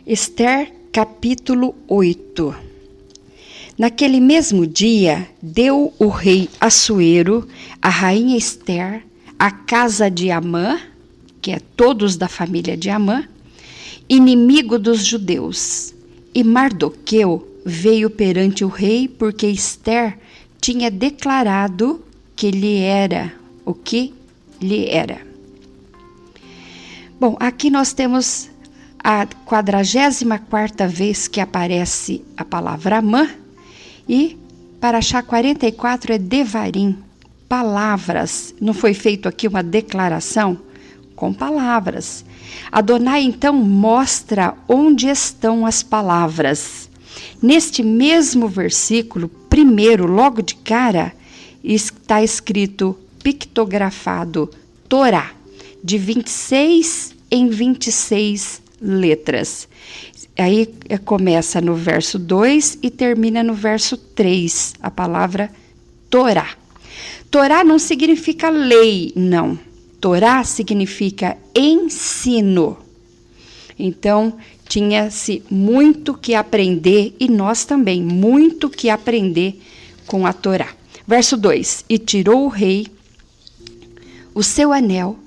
Ester, capítulo 8. Naquele mesmo dia, deu o rei Assuero, a rainha Ester, a casa de Amã, que é todos da família de Amã, inimigo dos judeus. E Mardoqueu veio perante o rei, porque Ester tinha declarado que lhe era o que lhe era. Bom, aqui nós temos a 44ª vez que aparece a palavra Amã, e Paraxá 44 é Devarim, palavras. Não foi feito aqui uma declaração? Com palavras. Adonai então mostra onde estão as palavras. Neste mesmo versículo, primeiro, logo de cara, está escrito pictografado Torá, de 26 em 26 letras. Aí começa no verso 2 e termina no verso 3, a palavra Torá. Torá não significa lei, não. Torá significa ensino. Então, tinha-se muito que aprender, e nós também, muito que aprender com a Torá. Verso 2: E tirou o rei o seu anel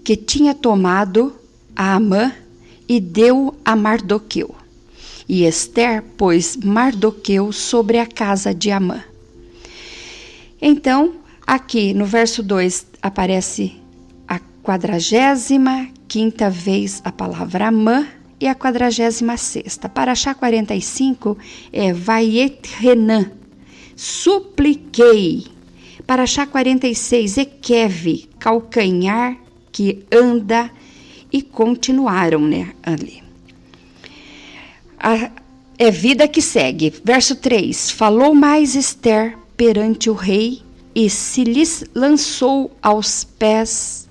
que tinha tomado a Amã e deu a Mardoqueu. E Ester pôs Mardoqueu sobre a casa de Amã. Então, aqui no verso 2 aparece a 45ª vez a palavra Amã e a 46ª. Paraxá 45 é Vaiet-Renan, supliquei. Paraxá 46 é Kev, calcanhar que anda, e continuaram, ali. É vida que segue. Verso 3: Falou mais Ester perante o rei, e se lhes lançou aos pés,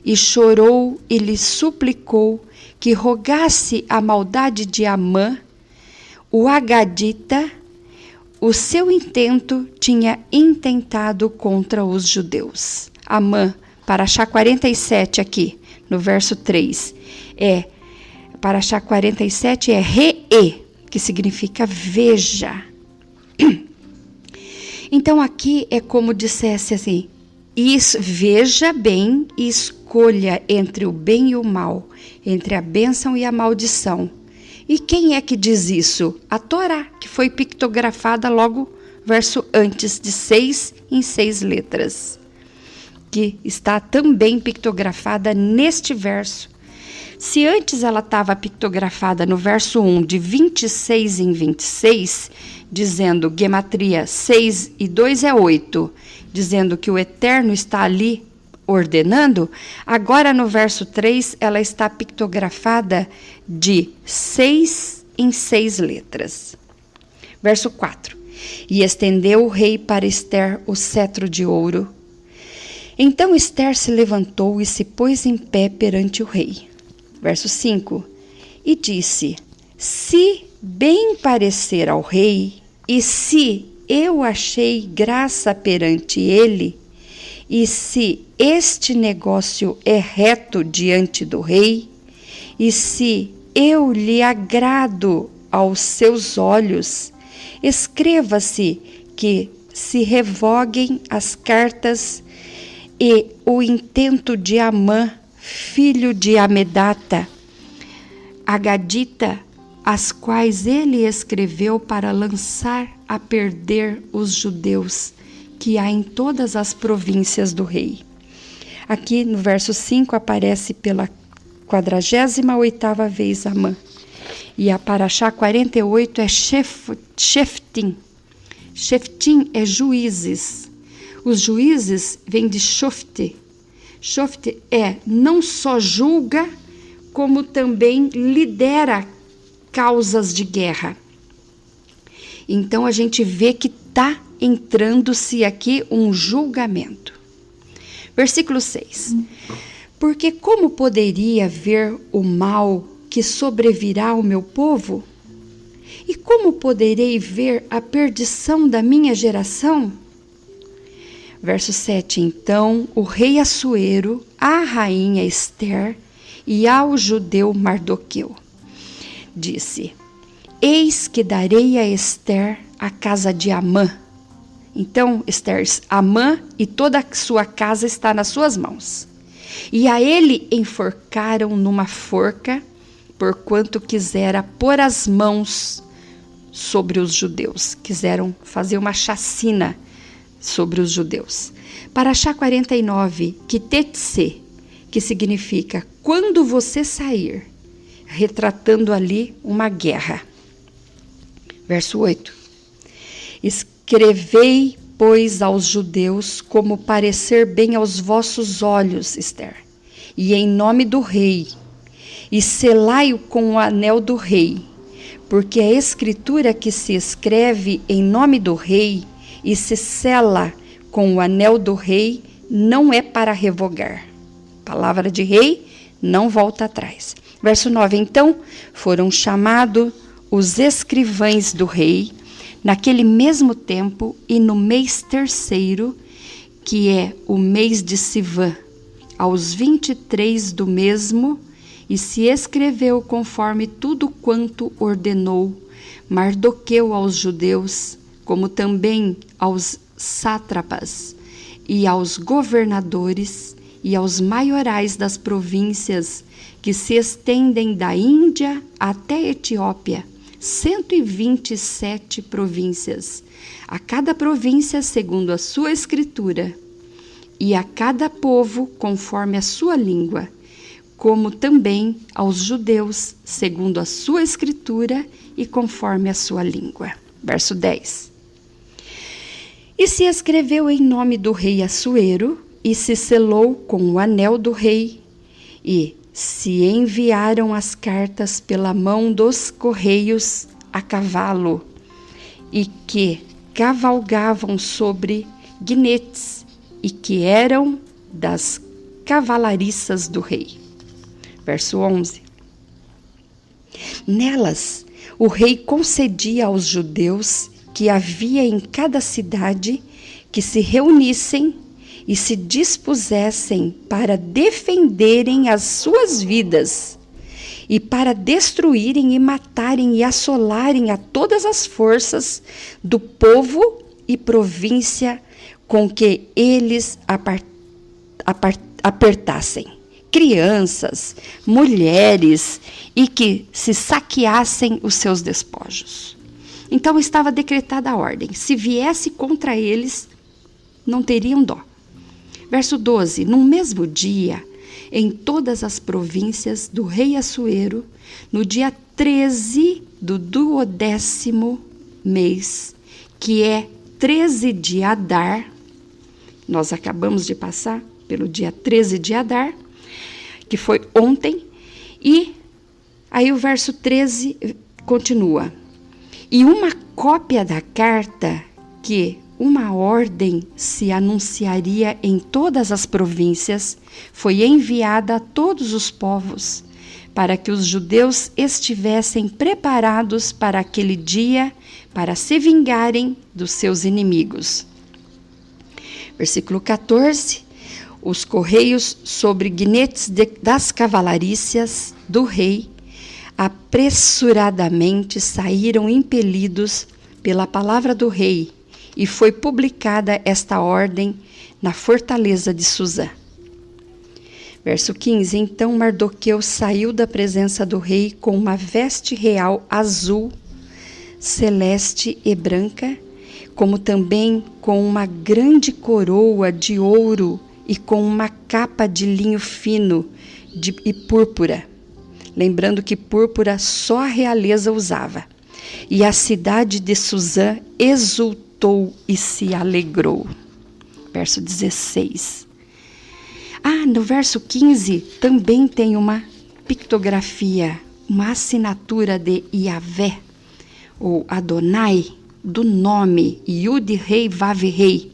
e chorou e lhe suplicou que rogasse a maldade de Amã, o Agadita. O seu intento tinha intentado contra os judeus. Amã, Paraxá 47 aqui, no verso 3, Paraxá 47 é Re-e, que significa veja. Então aqui é como dissesse assim, veja bem e escolha entre o bem e o mal, entre a bênção e a maldição. E quem é que diz isso? A Torá, que foi pictografada logo verso antes, de 6 em 6 letras, que está também pictografada neste verso. Se antes ela estava pictografada no verso 1, de 26 em 26, dizendo gematria 6 e 2 é 8, dizendo que o Eterno está ali ordenando, agora no verso 3 ela está pictografada de 6 em 6 letras. Verso 4: E estendeu o rei para Ester o cetro de ouro. Então Ester se levantou e se pôs em pé perante o rei. Verso 5: E disse: Se bem parecer ao rei, e se eu achei graça perante ele, e se este negócio é reto diante do rei, e se eu lhe agrado aos seus olhos, escreva-se que se revoguem as cartas e o intento de Amã, filho de Amedata, Agadita, as quais ele escreveu para lançar a perder os judeus que há em todas as províncias do rei. Aqui no verso 5 aparece pela 48ª vez Amã. E a Paraxá 48 é Sheftim. Sheftim é juízes. Os juízes vêm de Shofte. Shofte não só julga, como também lidera causas de guerra. Então a gente vê que está entrando-se aqui um julgamento. Versículo 6. Porque como poderia ver o mal que sobrevirá ao meu povo? E como poderei ver a perdição da minha geração? Verso 7. Então o rei Assuero, a rainha Ester e ao judeu Mardoqueu disse: eis que darei a Ester a casa de Amã. Então, Ester, Amã e toda a sua casa está nas suas mãos. E a ele enforcaram numa forca, porquanto quisera pôr as mãos sobre os judeus. Quiseram fazer uma chacina sobre os judeus. Paraxá 49, Kitetse, que significa quando você sair, retratando ali uma guerra. Verso 8. Escrevei, pois, aos judeus como parecer bem aos vossos olhos, Ester, e em nome do rei, e selai-o com o anel do rei, porque a escritura que se escreve em nome do rei e se sela com o anel do rei não é para revogar. Palavra de rei não volta atrás. Verso 9. Então foram chamados os escrivães do rei naquele mesmo tempo e no mês terceiro, que é o mês de Sivã, aos 23 do mesmo, e se escreveu conforme tudo quanto ordenou Mardoqueu aos judeus, como também aos sátrapas e aos governadores e aos maiorais das províncias que se estendem da Índia até Etiópia, 127 províncias, a cada província segundo a sua escritura, e a cada povo conforme a sua língua, como também aos judeus segundo a sua escritura e conforme a sua língua. Verso 10. E se escreveu em nome do rei Assuero, e se selou com o anel do rei, e se enviaram as cartas pela mão dos correios a cavalo, e que cavalgavam sobre guinetes, e que eram das cavalariças do rei. Verso 11. Nelas, o rei concedia aos judeus que havia em cada cidade que se reunissem e se dispusessem para defenderem as suas vidas e para destruírem e matarem e assolarem a todas as forças do povo e província com que eles apertassem, crianças, mulheres, e que se saqueassem os seus despojos. Então estava decretada a ordem: se viesse contra eles, não teriam dó. Verso 12. No mesmo dia, em todas as províncias do rei Assuero, no dia 13 do 12º mês, que é 13 de Adar, nós acabamos de passar pelo dia 13 de Adar, que foi ontem, e aí o verso 13 continua. E uma cópia da carta que uma ordem se anunciaria em todas as províncias foi enviada a todos os povos, para que os judeus estivessem preparados para aquele dia, para se vingarem dos seus inimigos. Versículo 14. Os correios sobre guinetes das cavalarícias do rei apressuradamente saíram impelidos pela palavra do rei, e foi publicada esta ordem na fortaleza de Suzã. Verso 15. Então Mardoqueu saiu da presença do rei com uma veste real azul, celeste e branca, como também com uma grande coroa de ouro e com uma capa de linho fino e púrpura. Lembrando que púrpura só a realeza usava. E a cidade de Suzã exultou e se alegrou. Verso 16. No verso 15 também tem uma pictografia, uma assinatura de Yahvé, ou Adonai, do nome Yud-Rei Vav-Rei,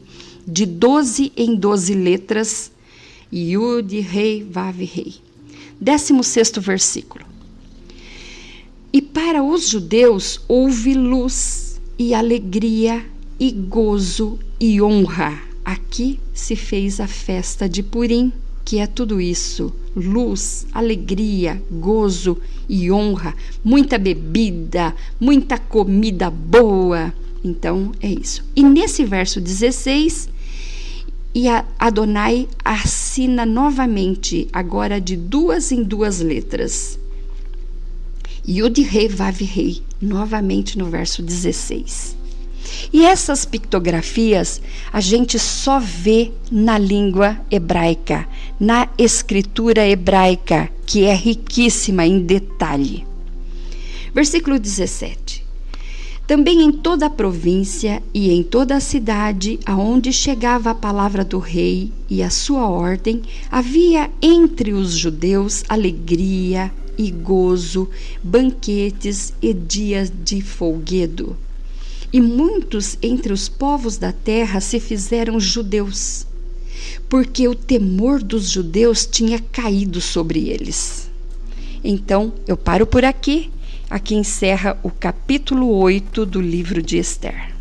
de 12 em 12 letras, Yud-Rei Vav-Rei. 16º versículo. E para os judeus houve luz e alegria e gozo e honra. Aqui se fez a festa de Purim, que é tudo isso: luz, alegria, gozo e honra, muita bebida, muita comida boa. Então é isso. E nesse verso 16, e Adonai assina novamente, agora de 2 em 2 letras. Yud Rei Vav Rei, novamente no verso 16. E essas pictografias a gente só vê na língua hebraica, na escritura hebraica, que é riquíssima em detalhe. Versículo 17. Também em toda a província e em toda a cidade aonde chegava a palavra do rei e a sua ordem, havia entre os judeus alegria e gozo, banquetes e dias de folguedo. E muitos entre os povos da terra se fizeram judeus, porque o temor dos judeus tinha caído sobre eles. Então, eu paro por aqui. Aqui encerra o capítulo 8 do livro de Ester.